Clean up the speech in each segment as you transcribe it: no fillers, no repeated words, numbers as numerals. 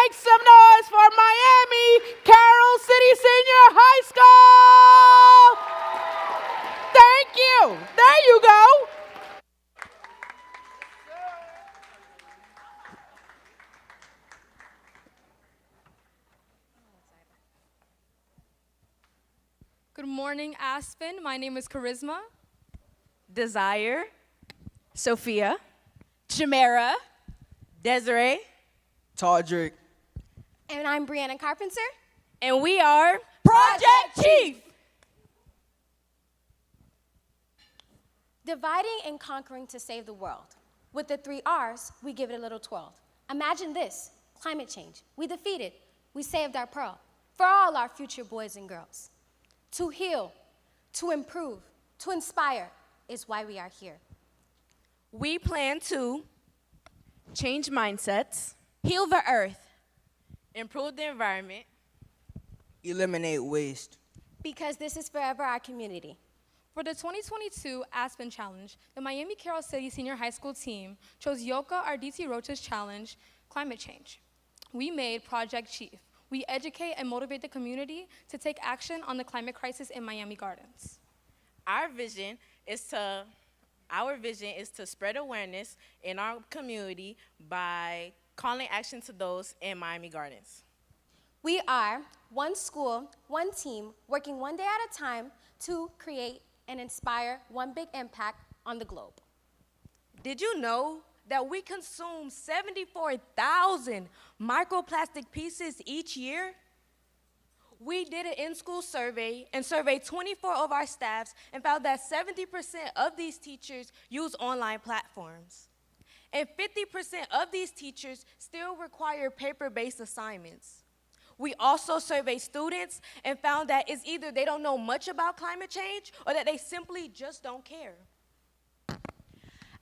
Make some noise for Miami Carroll City Senior High School. Thank you. There you go. Good morning, Aspen. My name is Charisma. Desire, Sophia, Chimera, Desiree, Todrick. And I'm Brianna Carpenter. and we are Project Chief. Dividing and conquering to save the world. With the 3 R's, we give it a little twirl. Imagine this, climate change. We defeated, we saved our pearl. For all our future boys and girls. To heal, to improve, to inspire is why we are here. We plan to change mindsets, heal the earth, improve the environment, Eliminate waste. Because this is forever our community. For the 2022 Aspen Challenge, the Miami Carroll City Senior High School team chose Yoka Arditi Rocha's challenge, Climate Change. We made Project Chief. We educate and motivate the community to take action on the climate crisis in Miami Gardens. Our vision is to spread awareness in our community by calling action to those in Miami Gardens. We are one school, one team, working one day at a time to create and inspire one big impact on the globe. Did you know that we consume 74,000 microplastic pieces each year? We did an in-school survey and surveyed 24 of our staffs and found that 70% of these teachers use online platforms. And 50% of these teachers still require paper-based assignments. We also surveyed students and found that it's either they don't know much about climate change or that they simply just don't care.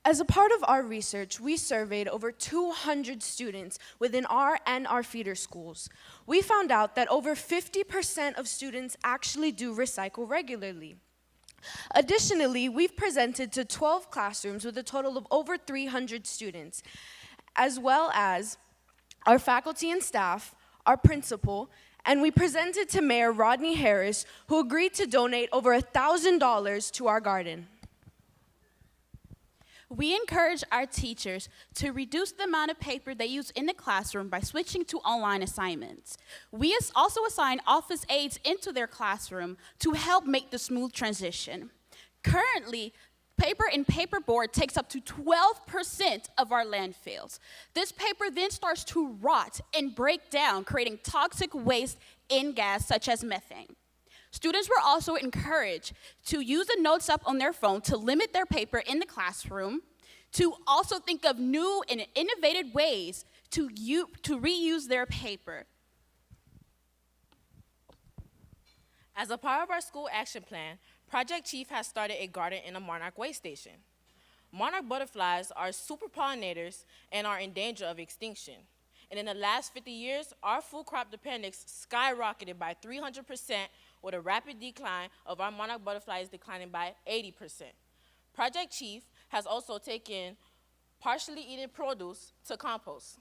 As a part of our research, we surveyed over 200 students within our and our feeder schools. We found out that over 50% of students actually do recycle regularly. Additionally, we've presented to 12 classrooms with a total of over 300 students, as well as our faculty and staff, our principal, and we presented to Mayor Rodney Harris, who agreed to donate over $1,000 to our garden. We encourage our teachers to reduce the amount of paper they use in the classroom by switching to online assignments. We also assign office aides into their classroom to help make the smooth transition. Currently, paper and paperboard takes up to 12% of our landfills. This paper then starts to rot and break down, creating toxic waste in gas such as methane. Students were also encouraged to use the notes app on their phone to limit their paper in the classroom, to also think of new and innovative ways to reuse their paper. As a part of our school action plan, Project Chief has started a garden in a monarch way station. Monarch butterflies are super pollinators and are in danger of extinction. And in the last 50 years, our food crop dependence skyrocketed by 300%, with a rapid decline of our monarch butterflies declining by 80%. Project Chief has also taken partially eaten produce to compost.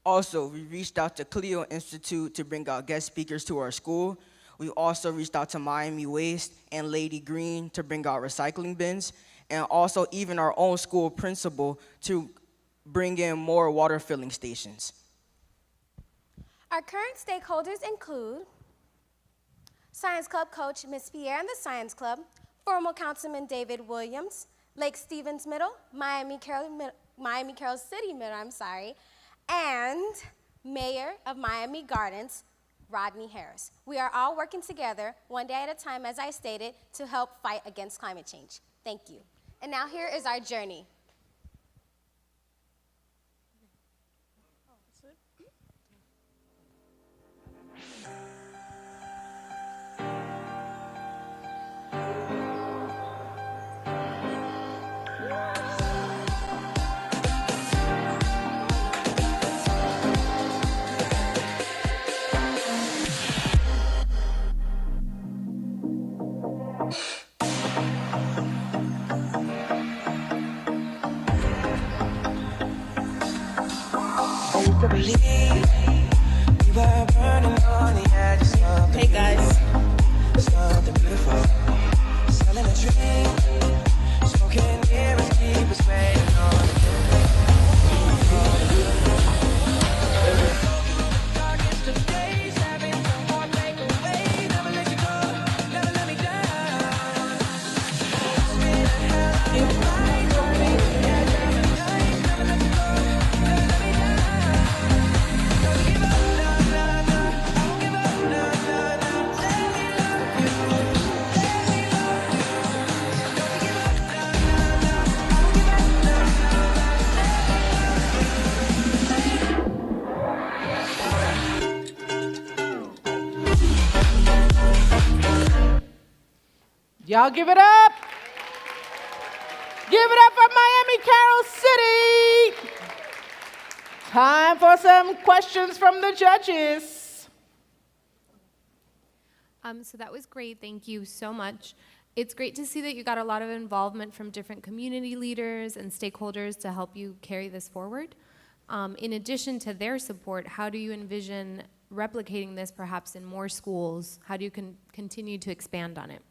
Also, we reached out to Clio Institute to bring out guest speakers to our school. We also reached out to Miami Waste and Lady Green to bring out recycling bins, and also even our own school principal to bring in more water filling stations. Our current stakeholders include Science Club coach Ms. Pierre and the Science Club, former Councilman David Williams, Lake Stevens Middle, Miami Carroll City Middle, and Mayor of Miami Gardens, Rodney Harris. We are all working together, one day at a time, as I stated, to help fight against climate change. Thank you. And now here is our journey. Hey guys. Y'all give it up. Give it up for Miami Carroll City. Time for some questions from the judges. So that was great. Thank you so much. It's great to see that you got a lot of involvement from different community leaders and stakeholders to help you carry this forward. In addition to their support, how do you envision replicating this perhaps in more schools? How do you continue to expand on it?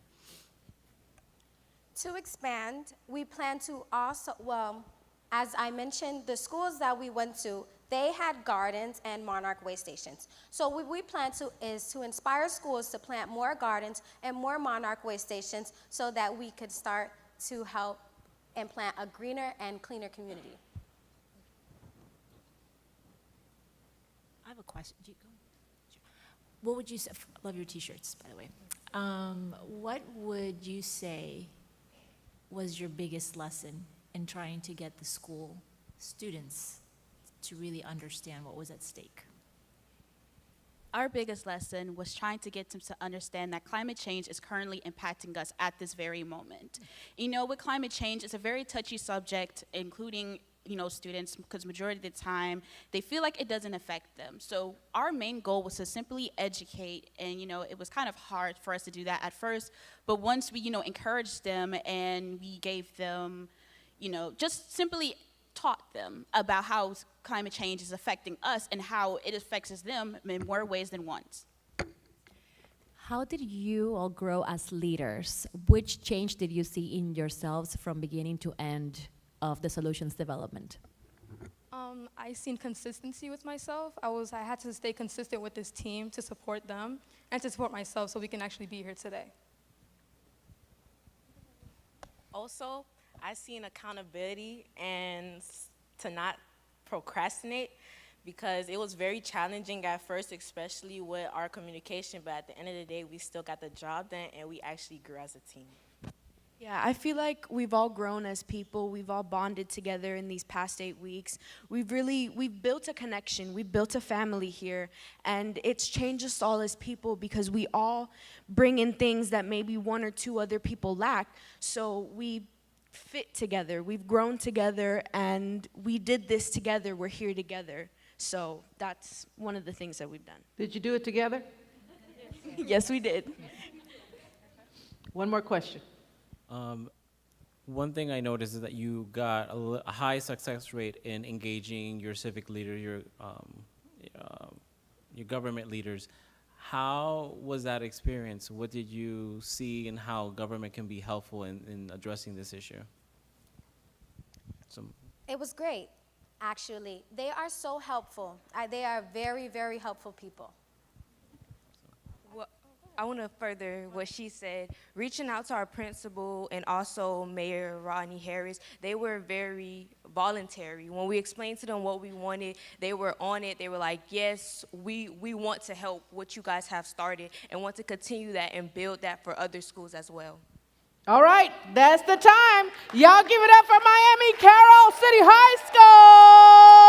To expand, we plan to also, well, as I mentioned, the schools that we went to, they had gardens and monarch way stations. So what we plan to is to inspire schools to plant more gardens and more monarch way stations so that we could start to help and plant a greener and cleaner community. I have a question. What would you say? Love your t-shirts, by the way. What would you say was your biggest lesson in trying to get the school students to really understand what was at stake? Our biggest lesson was trying to get them to understand that climate change is currently impacting us at this very moment. You know, with climate change, it's a very touchy subject, including students, because majority of the time they feel like it doesn't affect them. So our main goal was to simply educate, and it was kind of hard for us to do that at first, but once we encouraged them and we gave them just simply taught them about how climate change is affecting us and how it affects them in more ways than once. How did you all grow as leaders? Which change did you see in yourselves from beginning to end of the solutions development? I seen consistency with myself. I had to stay consistent with this team to support them and to support myself so we can actually be here today. Also, I seen accountability and to not procrastinate, because it was very challenging at first, especially with our communication, but at the end of the day, we still got the job done and we actually grew as a team. Yeah, I feel like we've all grown as people. We've all bonded together in these past 8 weeks. We've built a connection. We've built a family here. And it's changed us all as people because we all bring in things that maybe one or two other people lack. So we fit together. We've grown together, and we did this together. We're here together. So that's one of the things that we've done. Did you do it together? Yes, we did. One more question. One thing I noticed is that you got a high success rate in engaging your civic leader, your government leaders. How was that experience? What did you see, and how government can be helpful in addressing this issue? It was great, actually. They are so helpful. They are very, very helpful people. I want to further what she said. Reaching out to our principal and also Mayor Rodney Harris, they were very voluntary. When we explained to them what we wanted, they were on it. They were like, yes, we want to help what you guys have started and want to continue that and build that for other schools as well. All right, that's the time. Y'all give it up for Miami Carroll City High School.